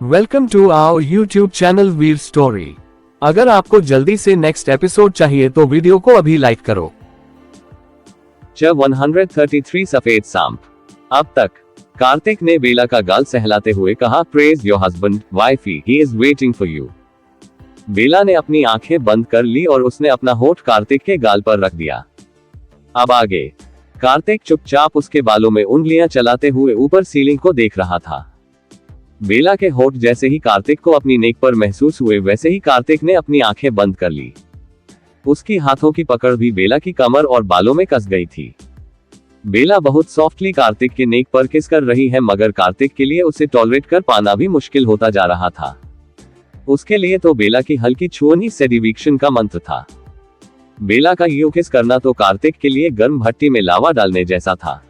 Welcome to our YouTube channel Veer story. अगर आपको जल्दी से नेक्स्ट एपिसोड चाहिए तो वीडियो को अभी लाइक करो। 133 सफेद सांप। अब तक कार्तिक ने बेला का गाल सहलाते हुए कहा, praise your husband wifey, he is waiting for you. Bela ने अपनी आंखें बंद कर ली और उसने अपना होठ कार्तिक के गाल पर रख दिया। अब आगे कार्तिक चुपचाप उसके बालों में उंगलियां चलाते हुए ऊपर सीलिंग को देख रहा था। बेला के होठ जैसे ही कार्तिक को अपनी नेक पर महसूस हुए वैसे ही कार्तिक ने अपनी आंखें बंद कर ली। उसकी हाथों की पकड़ भी बेला की कमर और बालों में कस गई थी। बेला बहुत सॉफ्टली कार्तिक के नेक पर किस कर रही है, मगर कार्तिक के लिए उसे टॉलरेट कर पाना भी मुश्किल होता जा रहा था। उसके लिए तो बेला की हल्की छुअन ही सेडिविक्शन का मंत्र था। बेला का यूं किस करना तो कार्तिक के लिए गर्म भट्टी में लावा डालने जैसा था।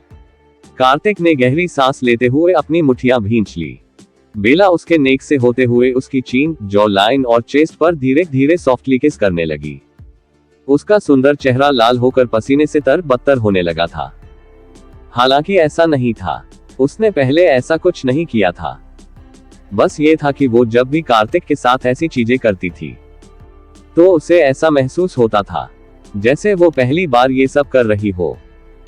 कार्तिक ने गहरी सांस लेते हुए अपनी मुट्ठियां भींच ली। बेला उसके नेक से होते हुए उसकी चीन, जॉ लाइन और चेस्ट पर धीरे धीरे सॉफ्टली किस करने लगी। उसका सुंदर चेहरा लाल होकर पसीने से तर-बत्तर होने लगा था। हालांकि ऐसा नहीं था, उसने पहले ऐसा कुछ नहीं किया था। बस ये था कि वो जब भी कार्तिक के साथ ऐसी चीजें करती थी तो उसे ऐसा महसूस होता था जैसे वो पहली बार ये सब कर रही हो।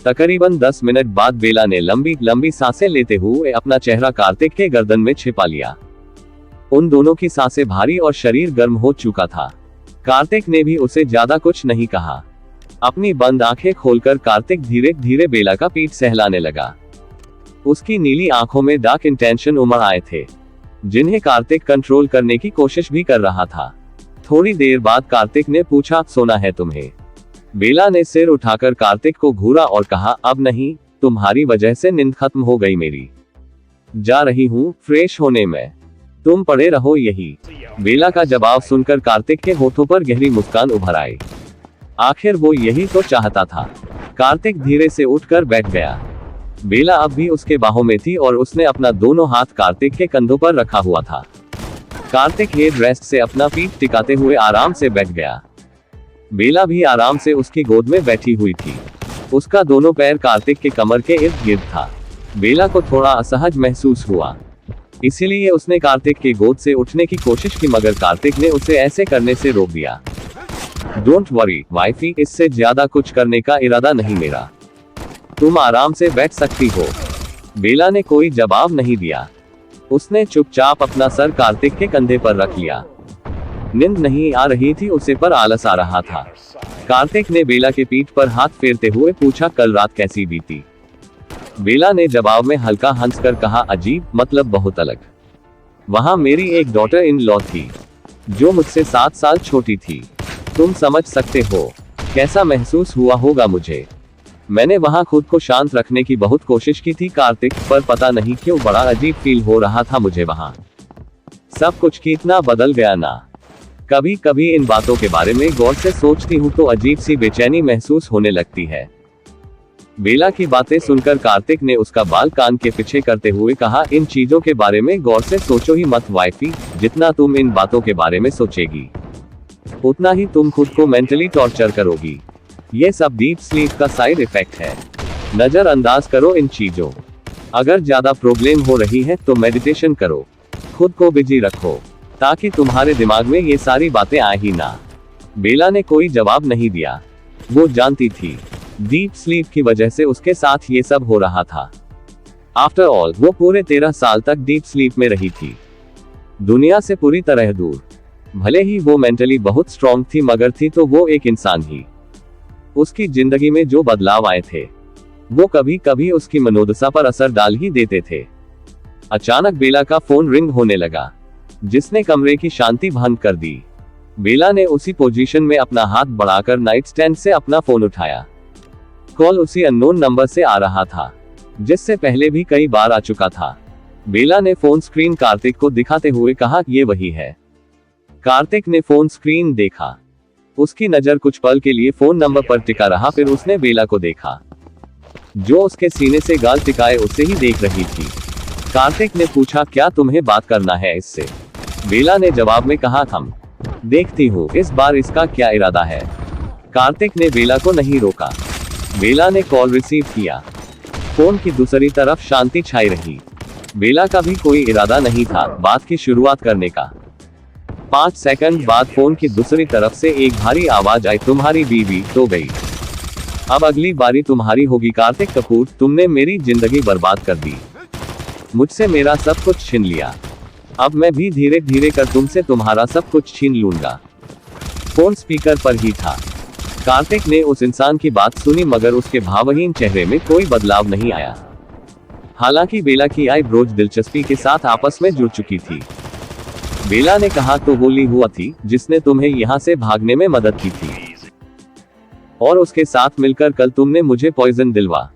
तकरीबन 10 मिनट बाद बेला ने लंबी लंबी सांसें लेते हुए अपना चेहरा कार्तिक के गर्दन में छिपा लिया। उन दोनों की सांसें भारी और शरीर गर्म हो चुका था। कार्तिक ने भी उसे ज्यादा कुछ नहीं कहा। अपनी बंद आंखें खोलकर कार्तिक धीरे धीरे बेला का पीठ सहलाने लगा। उसकी नीली आंखों में डार्क इंटेंशन उमड़ आए थे, जिन्हें कार्तिक कंट्रोल करने की कोशिश भी कर रहा था। थोड़ी देर बाद कार्तिक ने पूछा, सोना है तुम्हें? बेला ने सिर उठाकर कार्तिक को घूरा और कहा, अब नहीं, तुम्हारी वजह से नींद खत्म हो गई मेरी। जा रही हूँ फ्रेश होने में, तुम पड़े रहो यही। बेला का जवाब सुनकर कार्तिक के होठों पर गहरी मुस्कान उभर आई। आखिर वो यही तो चाहता था। कार्तिक धीरे से उठकर बैठ गया। बेला अब भी उसके बाहों में थी और उसने अपना दोनों हाथ कार्तिक के कंधों पर रखा हुआ था। कार्तिक हेड रेस्ट से अपना पीठ टिकाते हुए आराम से बैठ गया। बेला भी आराम से उसकी गोद में बैठी हुई थी। उसका दोनों पैर कार्तिक के कमर के इर्द गिर्द था। बेला को थोड़ा असहज महसूस हुआ, इसीलिए उसने कार्तिक के गोद से उठने की कोशिश की, मगर कार्तिक ने उसे ऐसे करने से रोक दिया। डोंट वरी वाइफी, इससे ज्यादा कुछ करने का इरादा नहीं मेरा, तुम आराम से बैठ सकती हो। बेला ने कोई जवाब नहीं दिया। उसने चुपचाप अपना सर कार्तिक के कंधे पर रख लिया। नींद नहीं आ रही थी उसे, पर आलस आ रहा था। कार्तिक ने बेला के पीठ पर हाथ फेरते हुए पूछा, कल रात कैसी बीती? बेला ने जवाब में हल्का हंसकर कहा, अजीब, मतलब बहुत अलग। वहां मेरी एक डॉटर इन लॉ थी जो मुझसे 7 साल छोटी थी। तुम समझ सकते हो कैसा महसूस हुआ होगा मुझे। मैंने वहां खुद को शांत रखने की बहुत कोशिश की थी कार्तिक, पर पता नहीं क्यों बड़ा अजीब फील हो रहा था मुझे वहां। सब कुछ कितना बदल गया ना। कभी कभी इन बातों के बारे में गौर से सोचती हूँ तो अजीब सी बेचैनी महसूस होने लगती है। बेला की बातें सुनकर कार्तिक ने उसका बाल कान के पीछे करते हुए कहा, इन चीजों के बारे में गौर से सोचो ही मत वाइफी। जितना तुम इन बातों के बारे में सोचेगी उतना ही तुम खुद को मेंटली टॉर्चर करोगी। ये सब डीप स्लीप का साइड इफेक्ट है। नजरअंदाज करो इन चीजों। अगर ज्यादा प्रॉब्लम हो रही है तो मेडिटेशन करो, खुद को बिजी रखो ताकि तुम्हारे दिमाग में ये सारी बातें आए ही ना। बेला ने कोई जवाब नहीं दिया। वो जानती थी डीप स्लीप की वजह से उसके साथ ये सब हो रहा था। आफ्टर ऑल वो पूरे 13 साल तक डीप स्लीप में रही थी, दुनिया से पूरी तरह दूर। भले ही वो मेंटली बहुत स्ट्रांग थी, मगर थी तो वो एक इंसान ही। उसकी जिंदगी में जो बदलाव आए थे वो कभी कभी उसकी मनोदशा पर असर डाल ही देते थे। अचानक बेला का फोन रिंग होने लगा, जिसने कमरे की शांति भंग कर दी। बेला ने उसी पोजीशन में अपना हाथ बढ़ाकर नाइट स्टैंड से अपना फोन उठाया। कॉल उसी अननोन नंबर से आ रहा था, जिससे पहले भी कई बार आ चुका था। बेला ने फोन स्क्रीन कार्तिक को दिखाते हुए कहा, ये वही है। कार्तिक ने फोन स्क्रीन देखा। उसकी नजर कुछ पल के लिए फोन नंबर पर टिका रहा, फिर उसने बेला को देखा, जो उसके सीने से गाल टिकाए उसे ही देख रही थी। कार्तिक ने पूछा, क्या तुम्हें बात करना है इससे? बेला ने जवाब में कहा, हम देखती हूँ इस बार इसका क्या इरादा है। कार्तिक ने बेला को नहीं रोका। बेला ने कॉल रिसीव किया। फोन की दूसरी तरफ शांति छाई रही। बेला का भी कोई इरादा नहीं था बात की शुरुआत करने का। 5 सेकंड बाद फोन की दूसरी तरफ से एक भारी आवाज आई, तुम्हारी बीवी तो गई, अब अगली बारी तुम्हारी होगी कार्तिक कपूर, तुमने मेरी जिंदगी बर्बाद कर दी, मुझसे मेरा सब कुछ छीन लिया, अब मैं भी धीरे धीरे कर तुमसे तुम्हारा सब कुछ छीन लूंगा। फोन स्पीकर पर ही था। कार्तिक ने उस इंसान की बात सुनी मगर उसके भावहीन चेहरे में कोई बदलाव नहीं आया। हालांकि बेला की आईब्रोज दिलचस्पी के साथ आपस में जुड़ चुकी थी। बेला ने कहा, तो होली हुआ थी जिसने तुम्हें यहाँ से भागने में मदद की थी और उसके साथ मिलकर कल तुमने मुझे पॉइजन दिलवा।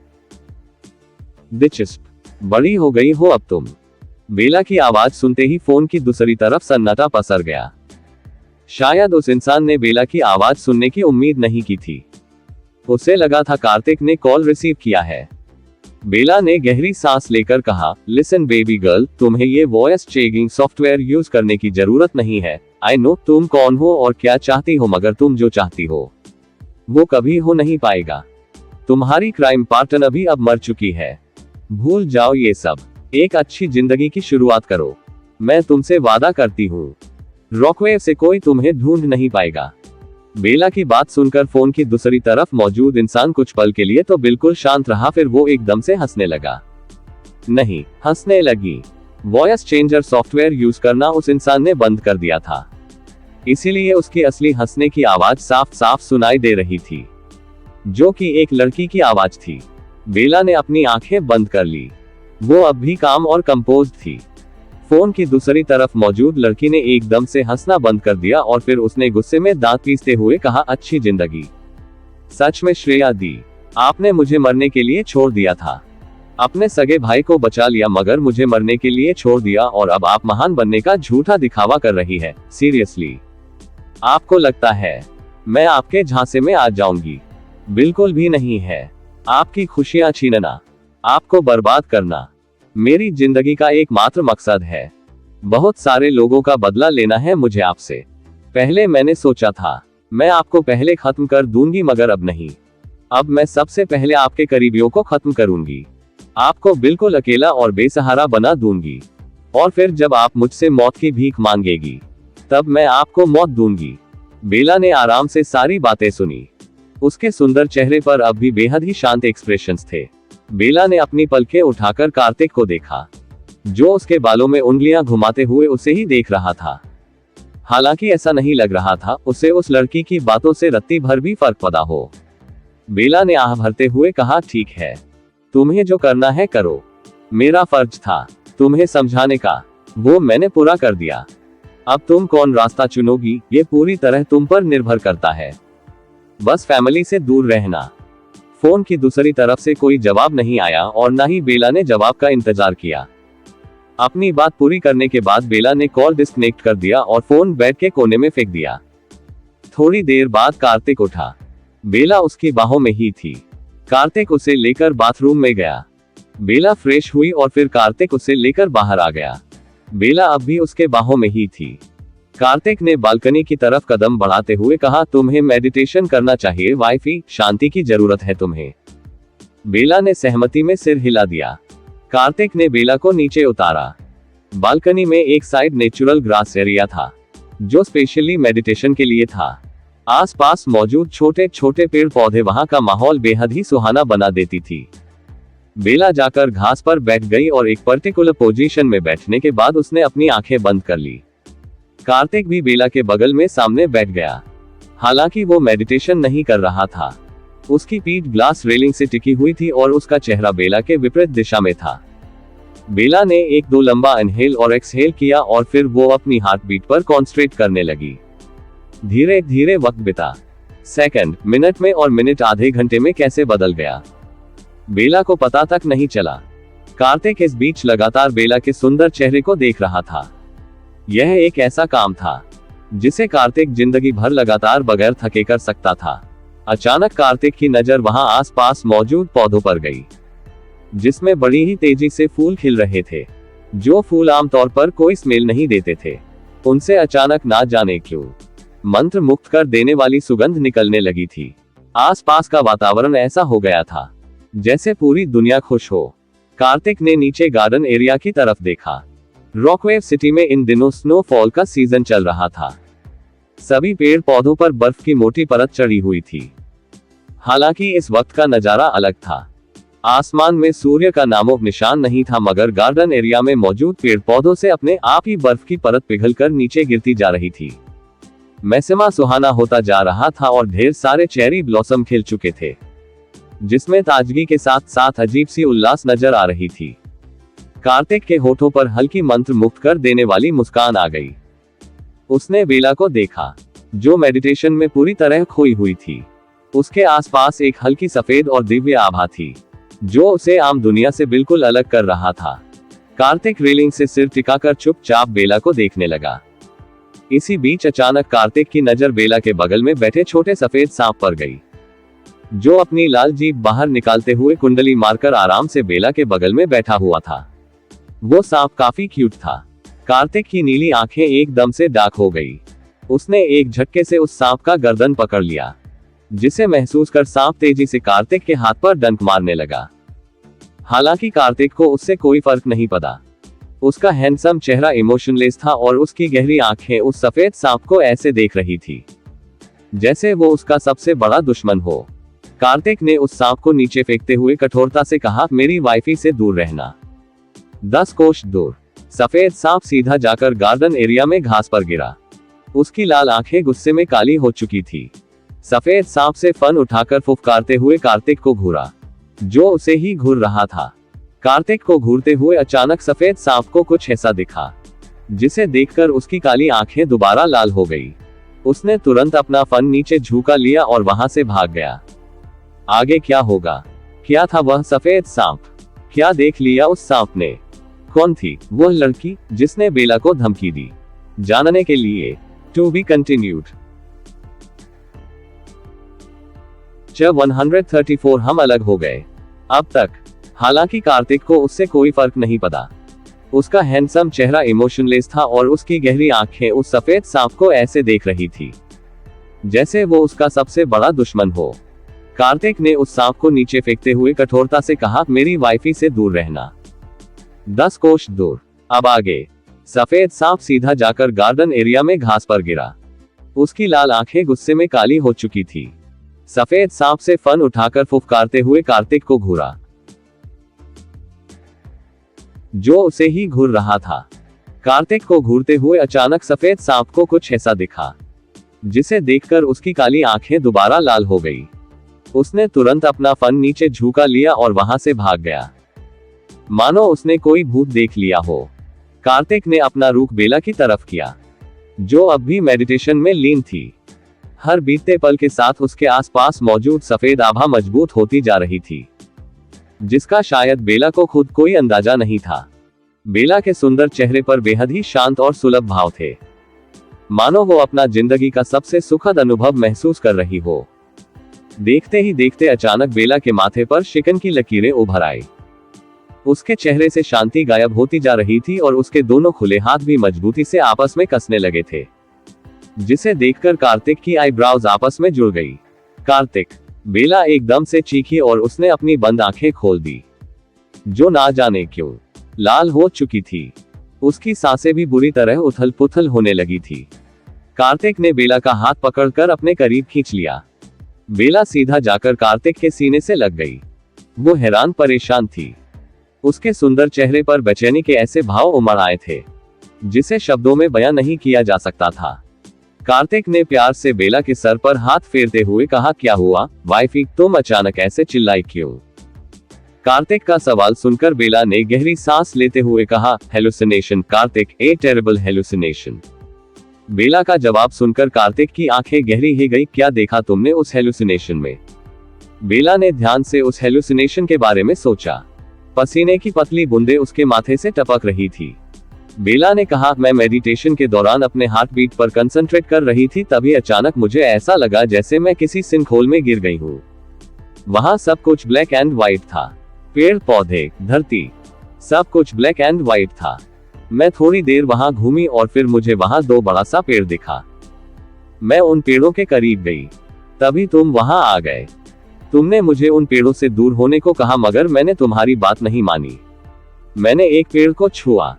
दिलचस्प, बड़ी हो गई हो अब तुम। बेला की आवाज सुनते ही फोन की दूसरी तरफ सन्नाटा पसर गया। शायद उस इंसान ने बेला की आवाज सुनने की उम्मीद नहीं की थी। उसे लगा था कार्तिक ने कॉल रिसीव किया है। बेला ने गहरी सांस लेकर कहा, लिसन बेबी गर्ल, तुम्हें ये वॉइस चेकिंग सॉफ्टवेयर यूज करने की जरूरत नहीं है। आई नो तुम कौन हो और क्या चाहती हो, मगर तुम जो चाहती हो वो कभी हो नहीं पाएगा। तुम्हारी क्राइम पार्टनर भी अब मर चुकी है, भूल जाओ ये सब, एक अच्छी जिंदगी की शुरुआत करो। मैं तुमसे वादा करती हूँ रॉकवेव से कोई तुम्हें ढूंढ नहीं पाएगा। बेला की बात सुनकर फोन की दूसरी तरफ मौजूद इंसान कुछ पल के लिए तो बिल्कुल शांत रहा, फिर वो एकदम से हंसने लगा। नहीं, हंसने लगी। वॉइस चेंजर सॉफ्टवेयर यूज करना उस इंसान ने बंद कर दिया था, इसीलिए उसकी असली हंसने की आवाज साफ साफ सुनाई दे रही थी, जो कि एक लड़की की आवाज थी। बेला ने अपनी आंखें बंद कर ली। वो अब भी काम और कंपोज्ड थी। फोन की दूसरी तरफ मौजूद लड़की ने एकदम से हंसना बंद कर दिया और फिर उसने गुस्से में दांत पीसते हुए कहा, अच्छी जिंदगी। सच में श्रेया दी, आपने मुझे मरने के लिए छोड़ दिया था। अपने सगे भाई को बचा लिया मगर मुझे मरने के लिए छोड़ दिया और अब आप महान बनने का झूठा दिखावा कर रही है। सीरियसली, आपको लगता है मैं आपके झांसे में आ जाऊंगी? बिल्कुल भी नहीं है। आपकी खुशियां छीनना, आपको बर्बाद करना मेरी जिंदगी का एकमात्र मकसद है। बहुत सारे लोगों का बदला लेना है मुझे आपसे। पहले मैंने सोचा था मैं आपको पहले खत्म कर दूंगी मगर अब नहीं। अब मैं सबसे पहले आपके करीबियों को खत्म करूंगी, आपको बिल्कुल अकेला और बेसहारा बना दूंगी और फिर जब आप मुझसे मौत की भीख मांगेगी तब मैं आपको मौत दूंगी। बेला ने आराम से सारी बातें सुनी। उसके सुंदर चेहरे पर अब भी बेहद ही शांत एक्सप्रेशंस थे। बेला ने अपनी पलकें उठाकर कार्तिक को देखा, जो उसके बालों में उंगलियां घुमाते हुए उसे ही देख रहा था। हालांकि ऐसा नहीं लग रहा था उसे उस लड़की की बातों से रत्ती भर भी फर्क पड़ा हो। बेला ने आह भरते हुए कहा, ठीक है, तुम्हें जो करना है करो। मेरा फर्ज था तुम्हें समझाने का, वो मैंने पूरा कर दिया। अब तुम कौन रास्ता चुनोगी ये पूरी तरह तुम पर निर्भर करता है। बस फैमिली से दूर रहना। फोन की दूसरी तरफ से कोई जवाब नहीं आया और ना ही बेला ने जवाब का इंतजार किया। अपनी बात पूरी करने के बाद बेला ने कॉल डिस्कनेक्ट कर दिया और फोन बेड के कोने में फेंक दिया। थोड़ी देर बाद कार्तिक उठा। बेला उसकी बाहों में ही थी। कार्तिक उसे लेकर बाथरूम में गया। बेला फ्रेश हुई और फिर कार्तिक उसे लेकर बाहर आ गया। बेला अब भी उसके बाहों में ही थी। कार्तिक ने बालकनी की तरफ कदम बढ़ाते हुए कहा, तुम्हें मेडिटेशन करना चाहिए वाइफी, शांति की जरूरत है तुम्हें। बेला ने सहमति में सिर हिला दिया। कार्तिक ने बेला को नीचे उतारा। बालकनी में एक साइड नेचुरल ग्रास एरिया था, जो स्पेशली मेडिटेशन के लिए था। आसपास मौजूद छोटे छोटे पेड़ पौधे वहां का माहौल बेहद ही सुहाना बना देती थी। बेला जाकर घास पर बैठ गई और एक पर्टिकुलर पोजीशन में बैठने के बाद उसने अपनी आंखें बंद कर ली। कार्तिक भी बेला के बगल में सामने बैठ गया। हालांकि वो मेडिटेशन नहीं कर रहा था। उसकी पीठ ग्लास रेलिंग से टिकी हुई थी और उसका चेहरा बेला के विपरीत दिशा में था। बेला ने 1-2 लंबा इनहेल और एक्सहेल किया और फिर वो अपनी हार्ट बीट पर कॉन्सेंट्रेट करने लगी। धीरे धीरे वक्त बिता। सेकंड, मिनट में और मिनट आधे घंटे में कैसे बदल गया, बेला को पता तक नहीं चला। कार्तिक इस बीच लगातार बेला के सुंदर चेहरे को देख रहा था। यह एक ऐसा काम था जिसे कार्तिक जिंदगी भर लगातार बगैर थके कर सकता था। अचानक कार्तिक की नजर वहां आसपास मौजूद पौधों पर गई, जिसमें बड़ी ही तेजी से फूल खिल रहे थे। जो फूल आमतौर पर कोई स्मेल नहीं देते थे, उनसे अचानक ना जाने क्यों मंत्र मुक्त कर देने वाली सुगंध निकलने लगी थी। आसपास का वातावरण ऐसा हो गया था जैसे पूरी दुनिया खुश हो। कार्तिक ने नीचे गार्डन एरिया की तरफ देखा। रॉकवेव सिटी में इन दिनों स्नोफॉल का सीजन चल रहा था। सभी पेड़ पौधों पर बर्फ की मोटी परत चढ़ी हुई थी। हालांकि इस वक्त का नजारा अलग था। आसमान में सूर्य का नामो निशान नहीं था, मगर गार्डन एरिया में मौजूद पेड़ पौधों से अपने आप ही बर्फ की परत पिघलकर नीचे गिरती जा रही थी। मौसम सुहाना होता जा रहा था और ढेर सारे चेरी ब्लॉसम खिल चुके थे, जिसमें ताजगी के साथ साथ अजीब सी उल्लास नजर आ रही थी। कार्तिक के होठों पर हल्की मंत्र मुक्त कर देने वाली मुस्कान आ गई। उसने बेला को देखा, जो मेडिटेशन में पूरी तरह खोई हुई थी। उसके आसपास एक हल्की सफेद और दिव्य आभा थी, जो उसे आम दुनिया से बिल्कुल अलग कर रहा था। कार्तिक रेलिंग से सिर टिकाकर चुपचाप बेला को देखने लगा। इसी बीच अचानक कार्तिक की नजर बेला के बगल में बैठे छोटे सफेद सांप पर गई, जो अपनी लाल जीभ बाहर निकालते हुए कुंडली मारकर आराम से बेला के बगल में बैठा हुआ था। वो सांप काफी क्यूट था। कार्तिक की नीली आंखें एकदम से डार्क हो गई। उसने एक झटके से उस सांप का गर्दन पकड़ लिया, जिसे महसूस कर सांप तेजी से कार्तिक के हाथ पर डंक मारने लगा। हालांकि कार्तिक को उससे कोई फर्क नहीं पड़ा। उसका हैंडसम चेहरा इमोशनलेस था और उसकी गहरी आंखें उस सफेद सांप को ऐसे देख रही थी जैसे वो उसका सबसे बड़ा दुश्मन हो। कार्तिक ने उस सांप को नीचे फेंकते हुए कठोरता से कहा, मेरी वाइफी से दूर रहना। 10 कोस दूर। सफेद सांप सीधा जाकर गार्डन एरिया में घास पर गिरा। उसकी लाल आंखें गुस्से में काली हो चुकी थी। सफेद सांप से फन उठाकर फुफकारते हुए कार्तिक को घूरा, जो उसे ही घूर रहा था। कार्तिक को घूरते हुए अचानक सफेद सांप को कुछ ऐसा दिखा, जिसे देखकर उसकी काली आंखें दोबारा लाल हो गई। उसने तुरंत अपना फन नीचे झुका लिया और वहां से भाग गया। आगे क्या होगा? क्या था वह सफेद सांप? क्या देख लिया उस सांप ने? कौन थी वह लड़की जिसने बेला को धमकी दी? जानने के लिए टू बी कंटिन्यूड। जब 134 हम अलग हो गए अब तक। हालांकि कार्तिक को उससे कोई फर्क नहीं पड़ा। उसका हैंडसम चेहरा इमोशनलेस था और उसकी गहरी आंखें उस सफेद सांप को ऐसे देख रही थी जैसे वो उसका सबसे बड़ा दुश्मन हो। कार्तिक ने उस सांप को नीचे फेंकते हुए कठोरता से कहा, मेरी वाइफी से दूर रहना। 10 कोस दूर। अब आगे। सफेद सांप सीधा जाकर गार्डन एरिया में घास पर गिरा। उसकी लाल आंखें गुस्से में काली हो चुकी थी। सफेद सांप से फन उठाकर फुफकारते हुए कार्तिक को घूरा, जो उसे ही घूर रहा था। कार्तिक को घूरते हुए अचानक सफेद सांप को कुछ ऐसा दिखा, जिसे देखकर उसकी काली आंखें दोबारा लाल हो गई। उसने तुरंत अपना फन नीचे झुका लिया और वहां से भाग गया, मानो उसने कोई भूत देख लिया हो। कार्तिक ने अपना रुख बेला की तरफ किया, जो अब भी मेडिटेशन में लीन थी। हर बीतते पल के साथ उसके आसपास मौजूद सफेद आभा मजबूत होती जा रही थी, जिसका शायद बेला को खुद कोई अंदाजा नहीं था। बेला के सुंदर चेहरे पर बेहद ही शांत और सुलभ भाव थे, मानो वो अपना जिंदगी का सबसे सुखद अनुभव महसूस कर रही हो। देखते ही देखते अचानक बेला के माथे पर शिकन की लकीरें उभर आई। उसके चेहरे से शांति गायब होती जा रही थी और उसके दोनों खुले हाथ भी मजबूती से आपस में कसने लगे थे, जिसे देखकर कार्तिक की आईब्राउज आपस में जुड़ गई। कार्तिक। बेला एकदम से चीखी और उसने अपनी बंद आंखें खोल दी, जो ना जाने क्यों लाल हो चुकी थी। उसकी सांसें भी बुरी तरह उथल पुथल होने लगी थी। कार्तिक ने बेला का हाथ पकड़कर अपने करीब खींच लिया। बेला सीधा जाकर कार्तिक के सीने से लग गई। वो हैरान परेशान थी। उसके सुंदर चेहरे पर बेचैनी के ऐसे भाव उमड़ आए थे, जिसे शब्दों में बयां नहीं किया जा सकता था। कार्तिक ने प्यार से बेला के सर पर हाथ फेरते हुए कहा, क्या हुआ वाइफी, तुम अचानक ऐसे चिल्लाई क्यों? कार्तिक का सवाल सुनकर बेला ने गहरी सांस लेते हुए कहा, हेलुसिनेशन कार्तिक, ए टेरेबल हेलुसिनेशन। बेला का जवाब सुनकर कार्तिक की आंखें गहरी हो गई। क्या देखा तुमने उस हेलुसिनेशन में? बेला ने ध्यान से उस हेलुसिनेशन के बारे में सोचा। पसीने की पतली बूंदें उसके माथे से टपक रही थी। बेला ने कहा, मैं मेडिटेशन के दौरान अपने हार्ट बीट पर कंसंट्रेट कर रही थी, तभी अचानक मुझे ऐसा लगा जैसे मैं किसी सिंखोल में गिर गई हूँ। वहां सब कुछ ब्लैक एंड व्हाइट था। पेड़ पौधे, धरती, सब कुछ ब्लैक एंड व्हाइट था। मैं थोड़ी देर वहां घूमी और फिर मुझे वहां 2 बड़ा सा पेड़ दिखा। मैं उन पेड़ों के करीब गई, तभी तुम वहां आ गए। तुमने मुझे उन पेड़ों से दूर होने को कहा, मगर मैंने तुम्हारी बात नहीं मानी। मैंने एक पेड़ को छुआ,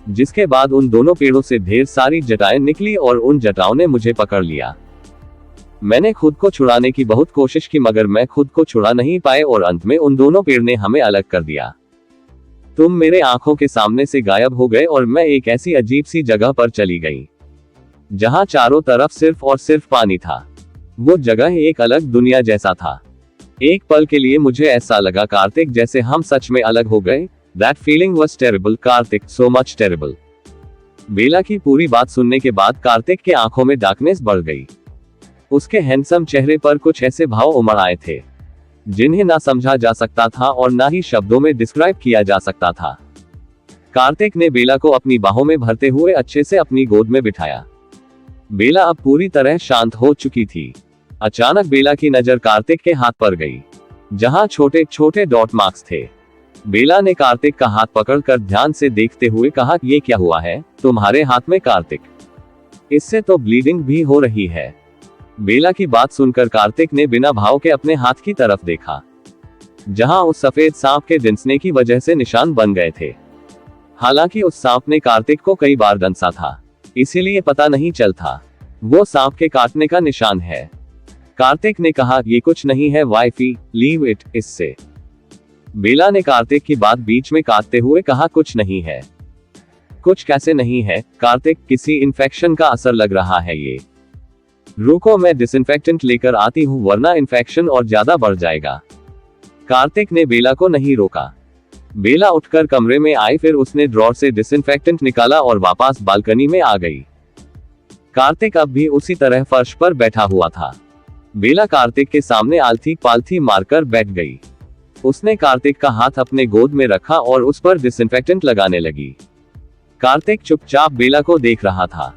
जिसके बाद उन दोनों पेड़ों से ढेर सारी जटाएं निकली और उन जटाओं ने मुझे पकड़ लिया। मैंने खुद को छुड़ाने की बहुत कोशिश की, मगर मैं खुद को छुड़ा नहीं पाए और अंत में उन दोनों पेड़ ने हमें अलग कर दिया। तुम मेरे आंखों के सामने से गायब हो गए और मैं एक ऐसी अजीब सी जगह पर चली गई, जहां चारों तरफ सिर्फ और सिर्फ पानी था। वो जगह एक अलग दुनिया जैसा था। एक पल के लिए मुझे ऐसा लगा कार्तिक जैसे हम सच में अलग हो गए। That feeling was terrible, Kartik, so much terrible। बेला की पूरी बात सुनने के बाद कार्तिक के आंखों में डार्कनेस बढ़ गई। उसके हैंडसम चेहरे पर कुछ ऐसे भाव उमड़ आए थे जिन्हें ना समझा जा सकता था और ना ही शब्दों में डिस्क्राइब किया जा सकता था। कार्तिक ने बेला को अपनी बाहों में भरते हुए अच्छे से अपनी गोद में बिठाया। बेला अब पूरी तरह शांत हो चुकी थी। अचानक बेला की नजर कार्तिक के हाथ पर गई, जहां छोटे छोटे डॉट मार्क्स थे। बेला ने कार्तिक का हाथ पकड़कर ध्यान से देखते हुए कहा, ये क्या हुआ है तुम्हारे हाथ में कार्तिक? इससे तो ब्लीडिंग भी हो रही है। बेला की बात सुनकर कार्तिक ने बिना भाव के अपने हाथ की तरफ देखा, जहां उस सफेद सांप के डंसने की वजह से निशान बन गए थे। हालांकि उस सांप ने कार्तिक को कई बार डंसा था, इसीलिए पता नहीं चलता वो सांप के काटने का निशान है। कार्तिक ने कहा, ये कुछ नहीं है वाइफी, लीव इट, इससे। बेला ने कार्तिक की बात बीच में काटते हुए कहा, कुछ नहीं है। कुछ कैसे नहीं है कार्तिक, किसी इन्फेक्शन का असर लग रहा है ये। रुको, मैं डिसइंफेक्टेंट लेकर आती हूँ, वरना इन्फेक्शन और ज्यादा बढ़ जाएगा। कार्तिक ने बेला को नहीं रोका। बेला उठकर कमरे में आई, फिर उसने ड्रॉर से डिसइंफेक्टेंट निकाला और वापस बालकनी में आ गई। कार्तिक अब भी उसी तरह फर्श पर बैठा हुआ था। बेला कार्तिक के सामने आलथी पालथी मारकर बैठ गई। उसने कार्तिक का हाथ अपने गोद में रखा और उस पर डिसइंफेक्टेंट लगाने लगी। कार्तिक चुपचाप बेला को देख रहा था।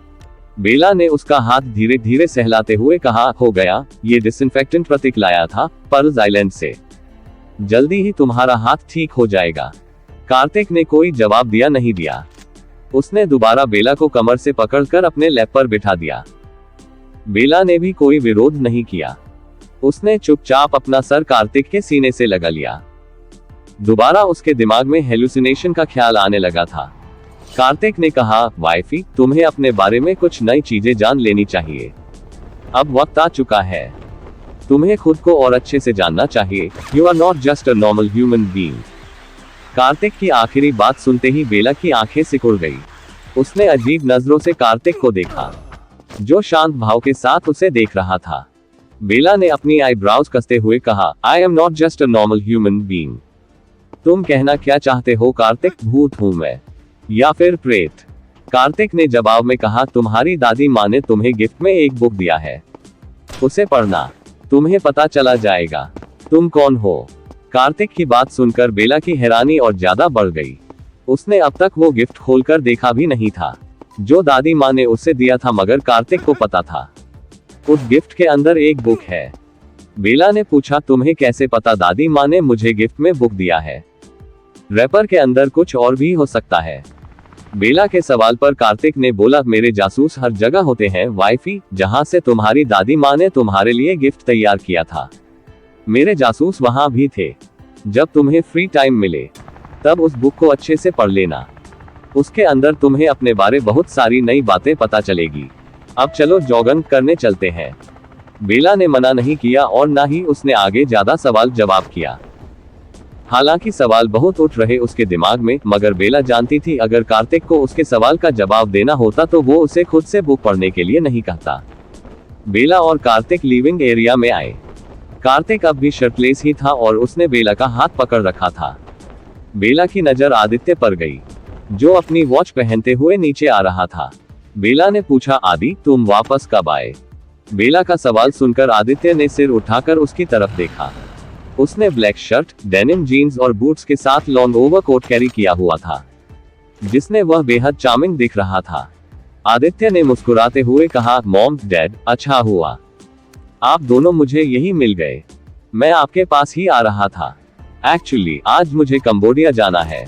बेला ने उसका हाथ धीरे धीरे सहलाते हुए कहा, हो गया, ये डिसइंफेक्टेंट प्रतीक लाया था पर्ल्स आइलैंड से। जल्दी ही तुम्हारा हाथ ठीक हो जाएगा। कार्तिक ने कोई जवाब दिया नहीं दिया। उसने दोबारा बेला को कमर से पकड़कर अपने लैप पर बिठा दिया। बेला ने भी कोई विरोध नहीं किया। उसने चुपचाप अपना सर कार्तिक के सीने से लगा लिया। दोबारा उसके दिमाग में हेलुसिनेशन का ख्याल आने लगा था। कार्तिक ने कहा, वाइफी, तुम्हें अपने बारे में कुछ नई चीजें जान लेनी चाहिए। अब वक्त आ चुका है। तुम्हें खुद को और अच्छे से जानना चाहिए। You are not just a normal human being. Kartik की आखिरी बात सुनते ही बेला की आंखें सिकुड़ गई। उसने अजीब नजरों से कार्तिक को देखा, जो शांत भाव के साथ उसे देख रहा था। बेला ने अपनी आईब्राउज कसते हुए कहा, I am not just a normal human being. तुम कहना क्या चाहते हो कार्तिक, भूत हूं मैं या फिर प्रेत? कार्तिक ने जवाब में कहा, तुम्हारी दादी माँ ने तुम्हें गिफ्ट में एक बुक दिया है, उसे पढ़ना, तुम्हें पता चला जाएगा तुम कौन हो। कार्तिक की बात सुनकर बेला की हैरानी और ज्यादा बढ़ गई। उसने अब तक वो गिफ्ट खोलकर देखा भी नहीं था जो दादी माँ ने उसे दिया था, मगर कार्तिक को पता था उस गिफ्ट के अंदर एक बुक है। बेला ने पूछा, तुम्हें कैसे पता दादी माँ ने मुझे गिफ्ट में बुक दिया है? रैपर के अंदर कुछ और भी हो सकता है। बेला के सवाल पर कार्तिक ने बोला, मेरे जासूस हर जगह होते हैं वाइफी, जहां से तुम्हारी दादी माँ ने तुम्हारे लिए गिफ्ट तैयार किया था। मेरे जासूस वहां भी थे। जब तुम्हें फ्री टाइम मिले तब उस बुक को अच्छे से पढ़ लेना। उसके अंदर तुम्हें अपने बारे बहुत सारी नई बातें पता चलेगी। अब चलो जॉगिंग करने चलते हैं। बेला ने मना नहीं किया और ना ही उसने आगे ज्यादा सवाल जवाब किया। हालांकि सवाल बहुत उठ रहे उसके दिमाग में, मगर बेला जानती थी अगर कार्तिक को उसके सवाल का जवाब देना होता तो वो उसे खुद से बुक पढ़ने के लिए नहीं कहता। बेला और कार्तिक लिविंग एरिया में आए। कार्तिक अब भी शर्टलेस ही था और उसने बेला का हाथ पकड़ रखा था। बेला की नजर आदित्य पर गई, जो अपनी वॉच पहनते हुए नीचे आ रहा था। बेला ने पूछा, आदि, तुम वापस कब आए? बेला का सवाल सुनकर आदित्य ने सिर उठाकर उसकी तरफ देखा। उसने ब्लैक शर्ट, डेनिम जीन्स और बूट्स के साथ लॉन्ग ओवरकोट कैरी किया हुआ था, जिसने वह बेहद चार्मिंग दिख रहा था। आदित्य ने मुस्कुराते हुए कहा, मॉम, डैड, अच्छा हुआ आप दोनों मुझे यही मिल गए। मैं आपके पास ही आ रहा था। एक्चुअली आज मुझे कंबोडिया जाना है,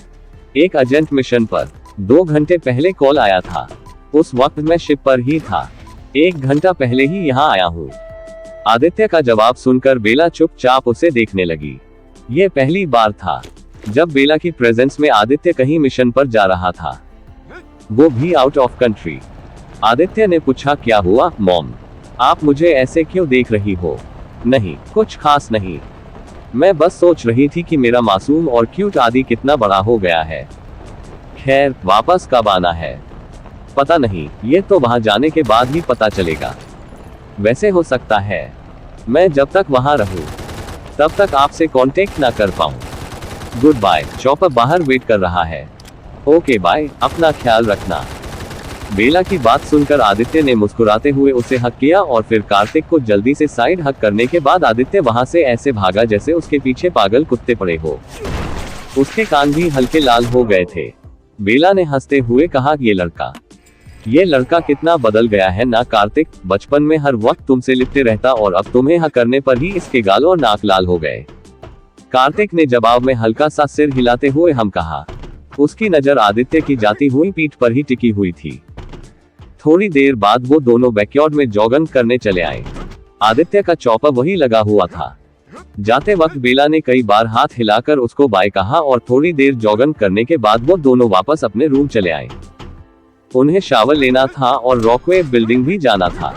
एक अर्जेंट मिशन पर। 2 घंटे पहले कॉल आया था। उस वक्त मैं शिप पर ही था। 1 घंटा पहले ही यहाँ आया हूँ। आदित्य का जवाब सुनकर बेला चुपचाप उसे देखने लगी। ये पहली बार था जब बेला की प्रेजेंस में आदित्य कहीं मिशन पर जा रहा था, वो भी आउट ऑफ कंट्री। आदित्य ने पूछा, क्या हुआ मॉम, आप मुझे ऐसे क्यों देख रही हो? नहीं, कुछ खास नहीं, मैं बस सोच रही थी कि मेरा मासूम और क्यूट आदि कितना बड़ा हो गया है। खैर, वापस कब आना है पता नहीं, ये तो वहां जाने के बाद ही पता चलेगा। वैसे हो सकता है मैं जब तक वहां रहूं तब तक आपसे कांटेक्ट ना कर पाऊं। Good bye. चॉपर बाहर वेट कर रहा है। ओके बाय, अपना ख्याल रखना। बेला की बात सुनकर आदित्य ने मुस्कुराते हुए उसे हक किया और फिर कार्तिक को जल्दी से साइड हक करने के बाद आदित्य वहां से ऐसे भागा जैसे उसके पीछे पागल कुत्ते पड़े हो। उसके कान भी हल्के लाल हो गए थे। बेला ने हंसते हुए कहा, ये लड़का कितना बदल गया है ना कार्तिक, बचपन में हर वक्त तुमसे लिपटे रहता और अब तुम्हें हक करने पर ही इसके गाल और नाक लाल हो गए। कार्तिक ने जवाब में हल्का सा सिर हिलाते हुए हम कहा। उसकी नजर आदित्य की जाती हुई पीठ पर ही टिकी हुई थी। थोड़ी देर बाद वो दोनों बैकयार्ड में जॉगिंग करने चले आए। आदित्य का चौपर वही लगा हुआ था। जाते वक्त बेला ने कई बार हाथ हिलाकर उसको बाय कहा और थोड़ी देर जॉगिंग करने के बाद वो दोनों वापस अपने रूम चले आए। उन्हें शावर लेना था और रॉकवे बिल्डिंग भी जाना था।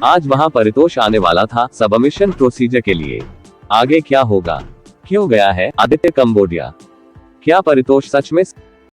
आज वहां परितोष आने वाला था सबमिशन प्रोसीजर के लिए। आगे क्या होगा? क्यों गया है आदित्य कंबोडिया? क्या परितोष सच में